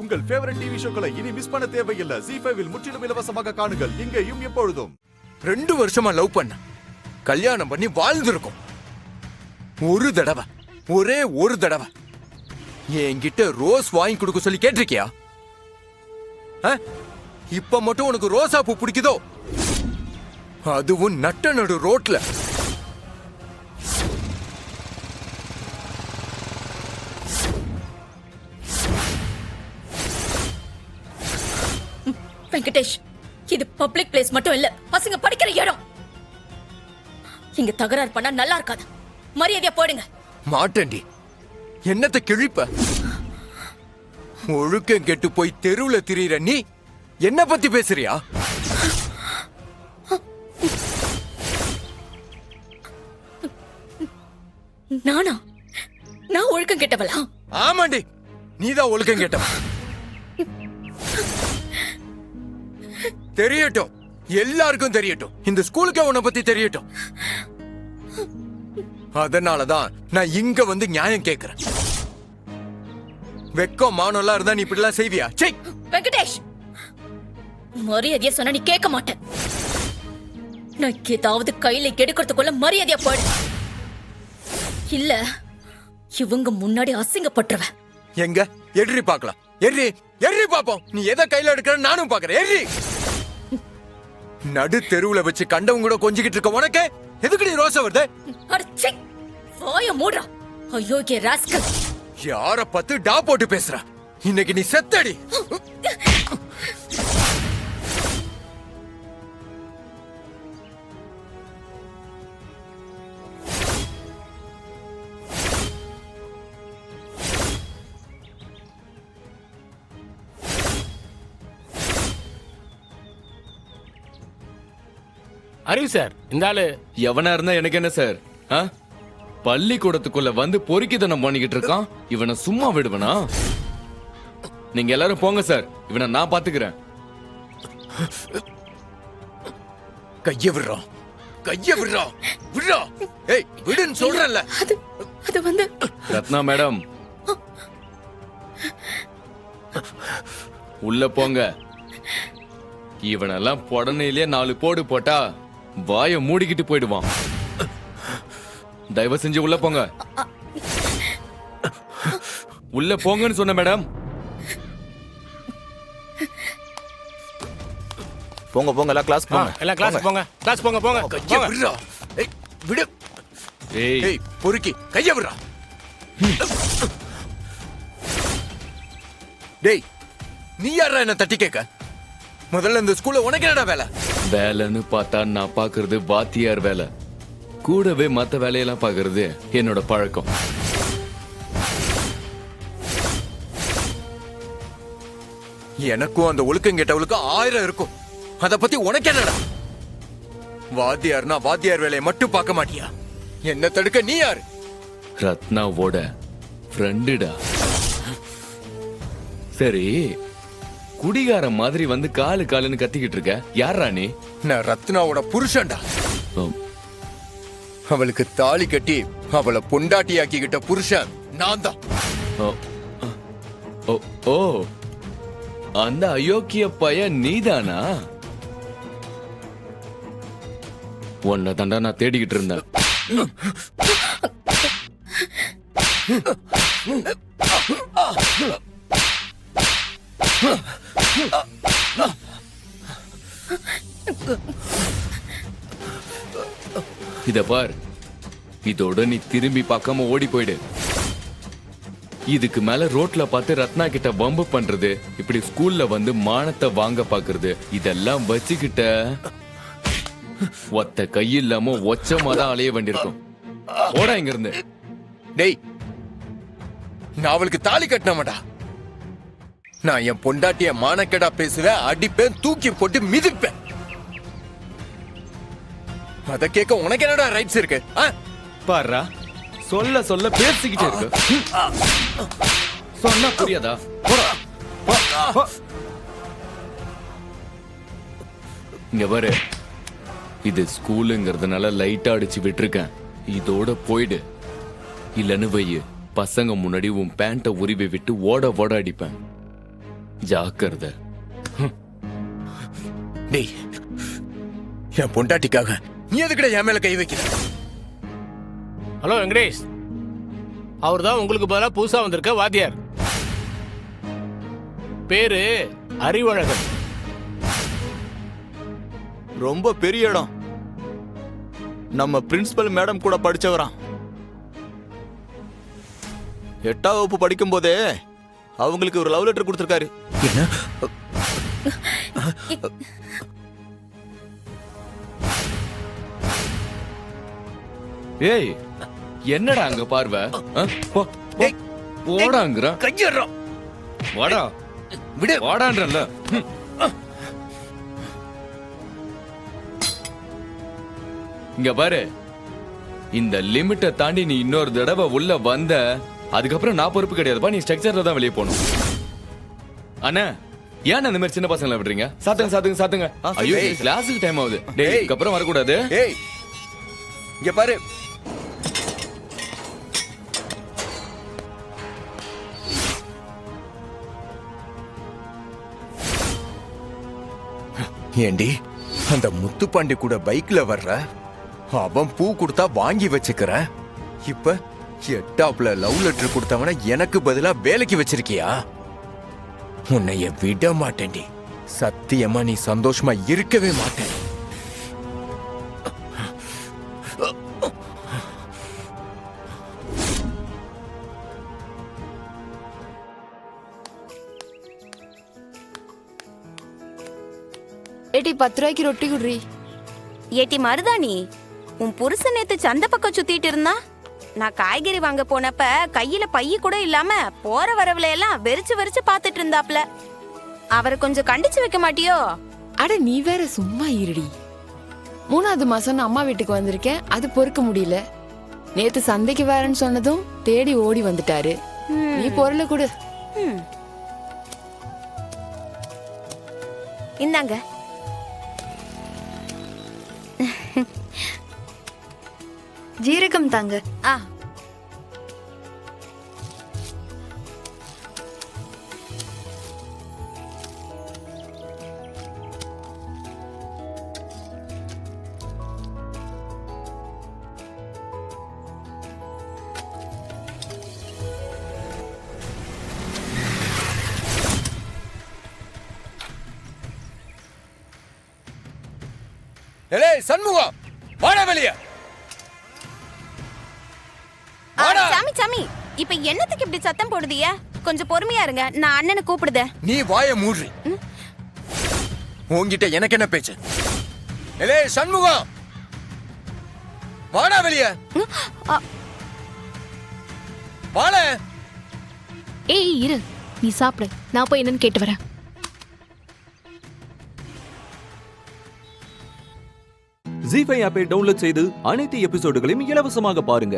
உங்கள் favourite TV ஷோக்களை இனி miss பண்ண தேவையில்லை. ZEE5 இல் முற்றிலும் இலவசமாக காணுங்கள். இங்கேயும் எப்பொழுதும். 2 வருஷமா லவ் பண்ண கல்யாணம் பண்ணி வாழ்ந்திருக்கும். ஒரு தடவை, ஒரே ஒரு தடவை என்கிட்ட ரோஸ் வாங்கி கொடுக்க சொல்லி கேட்டிருக்கியா? இப்ப மட்டும் உனக்கு ரோசா பூ பிடிக்குதோ? அதுவும் நட்ட நடு ரோட்ல. வெங்கடேஷ், இது பப்ளிக் பிளேஸ் மட்டும் இல்ல, பசங்க படிக்கிற இடம். இங்க தகராறு பண்ணா நல்லா இருக்காது. மரியாதையா போயிடுங்க. மாட்டேன்டி. என்னத்த கிழிப்ப? ஒழுக்கம் கெட்டு போய் தெருவுல திரியிற நீ என்ன பத்தி பேசுறியா? நானா? நான் ஒழுக்கம் கெட்டவளா? ஆமாண்டி, நீதான் ஒழுக்கம் கெட்டவ. தெரியட்டும், எல்லாருக்கும் தெரியட்டும். இந்த ஸ்கூலுக்கே உன்னை பத்தி தெரியட்டும். அதனாலதான் நான் இங்க வந்து நியாயம் கேக்குறேன். வெக்கம் மானம்லாம் இருந்தா நீ இப்படி எல்லாம் செய்வியா? வெங்கடேஷ், மரியாதையா சொன்னா நீ கேட்க மாட்டேன். நான் ஏதாவது கையில எடுக்கிறதுக்குள்ள மரியாதையா போயிடு. இல்ல இவங்க முன்னாடி அசிங்கப்பட்டுருவ. எங்க எட்ரி பாக்கலாம். எட்ரி பாப்போம். நீ எதை கையில எடுக்கிற நானும் பாக்குறேன். எட்ரி. நடு தெருவுல வச்சு கண்டவங்க கூட கொஞ்சிக்கிட்டு இருக்க உனக்கு எதுக்கு நீ ரோசா வருது? அடச்சே, வாய மூடுறா. ஐயோ கே ராஸ்கல். யார பத்து டா போட்டு பேசுற? இன்னைக்கு நீ செத்தடி. அறிவு சார், இந்த ஆளு எவனா இருந்தா எனக்கு என்ன சார்? பள்ளிக்கூடத்துக்குள்ள வந்து பொறுக்கித்தனம் பண்ணிக்கிட்டு இருக்கான். இவனை சும்மா விடுவனா? நீங்க எல்லாரும் போங்க சார், இவனை நான் பாத்துக்கிறேன். கைய விடுறோம், கைய விடுறோம், விடுறா. ஏய் விடுன்னு சொல்றல. அது வந்து ரத்னா மேடம், உள்ள போங்க. இவனெல்லாம் பொடனையிலே 4 போடு போட்டா வாய மூடிக்கிட்டு போயிடுவான். தயவு செஞ்சு உள்ள போங்க. உள்ள போங்கன்னு சொன்ன மேடம். போங்க போங்க, எல்லாம் கிளாஸ் போங்க. எல்லாம் கிளாஸ் போங்க, கிளாஸ் போங்க போங்க. கைய விடுறா. ஏய் விடு. ஏய் பொறுக்கி கைய விடுறா. டேய், நீ யாரா என்ன தட்டி கேட்க? முதல்ல இந்த ஸ்கூல்ல உனக்கு என்னடா வேலை? வேலைன்னு பார்த்தா நான் பாக்குறது வாத்தியார் வேலை. கூடவே மத்த வேலையெல்லாம் பாக்குறது என்னோட பழக்கம். எனக்கும் அந்த ஒழுக்கம் கேட்டவளுக்கு 1000 இருக்கும். அத பத்தி உனக்கு என்னடா? வாத்தியார்னா வாத்தியார் வேலையை மட்டும் பார்க்க மாட்டியா? என்ன தடுக்க நீ யாரு? ரத்னாவோட ஃப்ரெண்டுடா. சரி, குடிகார மாதிரி வந்து காலு காலுன்னு கத்திக்கிட்டு இருக்க. யாரா நீ? நான் ரத்னாவோட புருஷன்டா. அவளுக்கு தாலி கட்டி அவளை பொண்டாட்டியாக்கிக்கிட்ட புருஷன் நான் தான். ஓ, அந்த அயோக்கிய பையன் நீதானா? உன்னை தாண்டா நான் தேடிக்கிட்டு இருந்தேன். இத பார், இதோட நீ திரும்பி பார்க்காம ஓடி போயிடு. இதுக்கு மேல ரோட்ல பார்த்து ரத்னா கிட்ட வம்பு பண்றது, இப்படி ஸ்கூல்ல வந்து மானத்தை வாங்க பாக்குறது, இதெல்லாம் வச்சுக்கிட்ட ஒத்த கை இல்லாம ஒச்சமாதான் அலைய வேண்டியிருக்கும். ஓடா இங்க இருந்து. டேய், நான் அவளுக்கு தாலி கட்டினமாடா. நான் என் பொண்டாட்டிய மானக்கேடா பேசுவேன், அடிப்பேன், தூக்கி போட்டு மிதிப்பேன். அத கேட்க உனக்கு என்னடா ரைட்ஸ் இருக்கு? பாருடா, சொல்ல சொல்ல பேசிக்கிட்டே இருக்கு. சொன்னா புரியாதா? இங்க பாரு, இது ஸ்கூலுங்கிறதுனால லைட்டா அடிச்சு விட்டுருக்கேன். இதோட போயிடு. இல்லன்னு வையு, பசங்க முன்னாடி உன் பேண்ட உருவி விட்டு ஓட ஓட அடிப்பேன். ஜாக்கிரதை. டேய், என் பொண்டாட்டிக்காக நீ எதுக்குடா என் மேல கை வைக்கிற? ஹலோ வெங்கடேஷ், அவர் தான் உங்களுக்கு பதிலா புதுசா வந்திருக்க வாத்தியார். பேரு அறிவழகன். ரொம்ப பெரிய இடம். நம்ம பிரின்சிபல் மேடம் கூட படிச்சவராம். 8ஆம் வகுப்பு படிக்கும் போதே அவங்களுக்கு ஒரு லவ் லெட்டர் கொடுத்திருக்காரு. என்ன? ஏய், என்னடா அங்க பார்வை? போ, போ. ஓடாங்கற கையறா. வாடா, விடு. வாடான்றல. இங்க பாரு, இந்த லிமிட்டை தாண்டி நீ இன்னொரு தடவை உள்ள வந்த, அதுக்கப்புறம் நான் பொறுப்பு கிடையாதுப்பா. நீ ஸ்ட்ரக்சர்ல தான் வெளியே போகணும். அண்ணா, ஏன் அந்த மாதிரி சின்ன பசங்களை விடுறீங்க? சாத்துங்க சாத்துங்க சாத்துங்க. ஐயோ, கிளாஸுக்கு டைம் ஆகுது. டேய், இதுக்கப்புறம் வரக்கூடாது. ஏய், இங்க பாரு. ஏண்டி, அந்த முத்துப்பாண்டி கூட பைக்ல வர்ற, அவன் பூ கொடுத்தா வாங்கி வச்சுக்கிற. இப்ப 8ஆப்ல லவ் லெட்டர் கொடுத்தவன எனக்கு பதிலா வேலைக்கு வச்சிருக்கியா? உன்னைய விட மாட்டேன்டி. சத்தியமா நீ சந்தோஷமா இருக்கவே மாட்டேன். ஏட்டி 10 ரூபாய்க்கு ரொட்டி குடுறி. ஏட்டி மருதாணி, உன் புருஷன் நேத்து சந்த பக்கம் சுத்திட்டு இருந்தா. நான் காய்கறி வாங்க போனப்ப கையில பைய கூட இல்லாம போற வரவுல எல்லாம் வெறிச்சு வெறிச்சு பாத்துட்டு இருந்தாப்ல. அவரை கொஞ்சம் கண்டிச்சு வைக்க மாட்டியோ? அட நீ வேற சும்மா இருடி. 3வது மாசம் நான் அம்மா வீட்டுக்கு வந்திருக்கேன், அது பொறுக்க முடியல. நேத்து சந்தைக்கு வரேன்னு சொன்னதும் தேடி ஓடி வந்துட்டாரு. நீ பொருளை கொடு. இந்தாங்க. ஜீரகம் தாங்க. ஆ, ஏய் சண்முகம், வாடா வெளிய. சாமி சாமி, இப்ப என்னத்துக்கு இப்படி சத்தம் போடுதிய? கொஞ்சம் பொறுமையா இருங்க, நான் அண்ணனை கூப்பிடுதேன். நீ வாய மூடுறி. உன்கிட்ட எனக்கு என்ன பேச்சு? ஏய் சண்முகம், வாடா வெளிய. வாட. ஏய் இரு, நீ சாப்பிடு, நான் போய் என்னன்னு கேட்டு வரேன். ஜீ5 ஆப்பை டவுன்லோட் செய்து அனைத்து எபிசோடுகளையும் இலவசமாக பாருங்க.